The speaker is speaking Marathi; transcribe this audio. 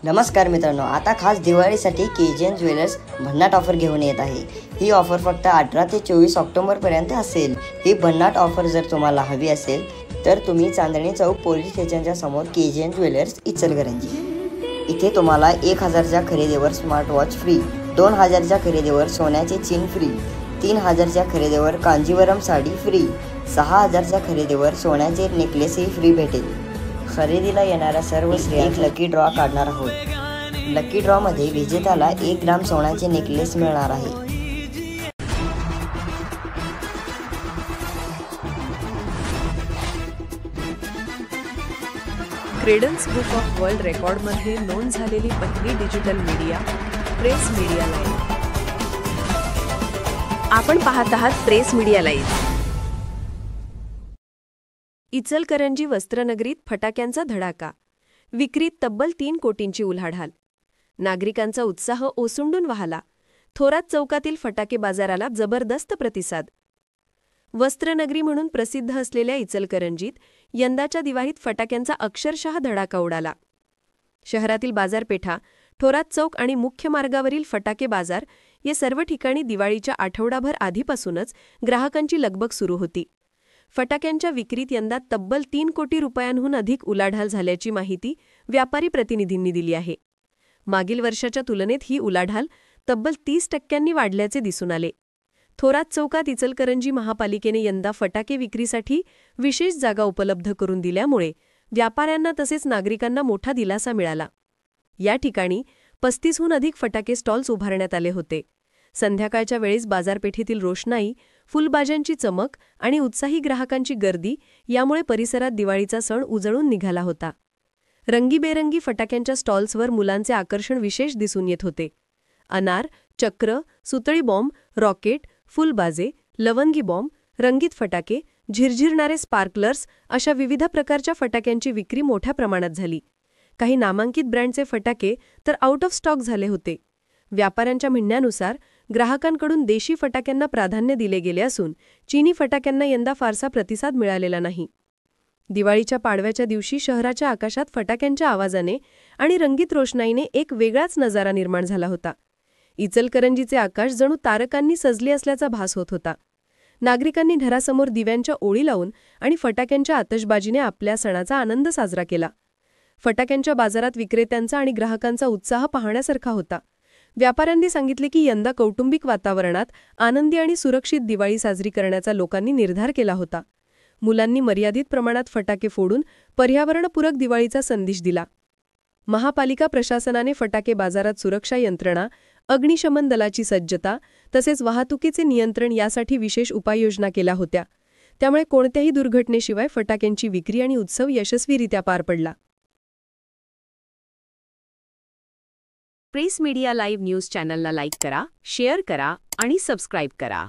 नमस्कार मित्रांनो, आता खास दिवाळीसाठी केजीएन ज्वेलर्स भन्नाट ऑफर घेऊन येत आहे। ही ऑफर फक्त 18 ते 24 ऑक्टोबर पर्यंत असेल। ही भन्नाट ऑफर जर तुम्हाला हवी असेल तर तुम्ही चांदणी चौक पोलीस स्टेशनच्या समोर केजीएन ज्वेलर्स इचलकरंजी इथे तुम्हाला 1000च्या खरेदीवर स्मार्ट वॉच फ्री, 2000च्या खरेदीवर सोन्याचे चेन फ्री, 3000च्या खरेदीवर कांजीवरम साडी फ्री, 6000च्या खरेदीवर सोन्याचे नेकलेसही फ्री भेटेल। खरेदीला येणाऱ्या सर्व स्त्रियांना लकी ड्रॉ काढणार आहोत। लकी ड्रॉ मध्ये विजेत्याला 1 ग्राम सोन्याचे नेकलेस मिळणार आहे। क्रेडन्स बुक ऑफ वर्ल्ड रेकॉर्डमध्ये नोंद झालेली पहिली digital media press media live. आपण पाहत आहात प्रेस मीडिया लाईव्ह। इचलकरंजी वस्त्रनगरीत फटाक्यांचा धडाका, विक्रीत तब्बल 3 कोटींची उलाढाल, नागरिकांचा उत्साह ओसंडून वाहला। थोरात चौकातील फटाके बाजाराला जबरदस्त प्रतिसाद। वस्त्रनगरी म्हणून प्रसिद्ध असलेल्या इचलकरंजीत यंदाच्या दिवाळीत फटाक्यांचा अक्षरशः धडाका उडाला। शहरातील बाजारपेठा, थोरात चौक आणि मुख्य मार्गावरील फटाके बाजार या सर्व ठिकाणी दिवाळीच्या आठवडाभर आधीपासूनच ग्राहकांची लगबग सुरू होती। फटाक्यांच्या विक्रीत यंदा तब्बल 3 कोटी रुपयांहून अधिक उलाढाल झाल्याची माहिती व्यापारी प्रतिनिधींनी दिली आहे। मागील वर्षाच्या तुलनेत ही उलाढाल तब्बल 30% वाढल्याचे दिसून आले। थोरात चौकात इचलकरंजी महापालिकेने यंदा फटाके विक्रीसाठी विशेष जागा उपलब्ध करून दिल्यामुळे व्यापाऱ्यांना तसेच नागरिकांना मोठा दिलासा मिळाला। या ठिकाणी 35हून अधिक फटाके स्टॉल्स उभारण्यात आले होते। संध्याकाळच्या वेळेस बाजारपेठेतील रोषणाई, फुलबाज्यांची चमक आणि उत्साही ग्राहकांची गर्दी यामुळे परिसरात दिवाळीचा सण उजळून निघाला होता। रंगीबेरंगी फटाक्यांच्या स्टॉल्सवर मुलांचे आकर्षण विशेष दिसून येत होते। अनार, चक्र, सुतळी बॉम्ब, रॉकेट, फुलबाजे, लवंगी बॉम्ब, रंगीत फटाके, झिरझिरणारे स्पार्कलर्स अशा विविध प्रकारच्या फटाक्यांची विक्री मोठ्या प्रमाणात झाली। काही नामांकित ब्रँडचे फटाके तर आउट ऑफ स्टॉक झाले होते। व्यापाऱ्यांच्या म्हणण्यानुसार ग्राहकांकडून देशी फटाक्यांना प्राधान्य दिले गेले असून चीनी फटाक्यांना यंदा फारसा प्रतिसाद मिळालेला नाही। दिवाळीच्या पाडव्याच्या दिवशी शहराच्या आकाशात फटाक्यांच्या आवाजाने आणि रंगीत रोषणाईने एक वेगळाच नजारा निर्माण झाला होता। इचलकरंजीचे आकाश जणू तारकांनी सजले असल्याचा भास होत होता। नागरिकांनी घरासमोर दिव्यांच्या ओळी लावून आणि फटाक्यांच्या आतषबाजीने आपल्या सणाचा आनंद साजरा केला। फटाक्यांच्या बाजारात विक्रेत्यांचा आणि ग्राहकांचा उत्साह पाहण्यासारखा होता। व्यापाऱ्यांनी सांगितले की यंदा कौटुंबिक वातावरणात आनंदी आणि सुरक्षित दिवाळी साजरी करण्याचा लोकांनी निर्धार केला होता। मुलांनी मर्यादित प्रमाणात फटाके फोडून पर्यावरणपूरक दिवाळीचा संदेश दिला। महापालिका प्रशासनाने फटाके बाजारात सुरक्षा यंत्रणा, अग्निशमन दलाची सज्जता तसेच वाहतुकीचे नियंत्रण यासाठी विशेष उपाययोजना केल्या होत्या। त्यामुळे कोणत्याही दुर्घटनेशिवाय फटाक्यांची विक्री आणि उत्सव यशस्वीरित्या पार पडला। प्रेस मीडिया लाईव्ह न्यूज चॅनलला लाईक करा, शेअर करा आणि सबस्क्राईब करा।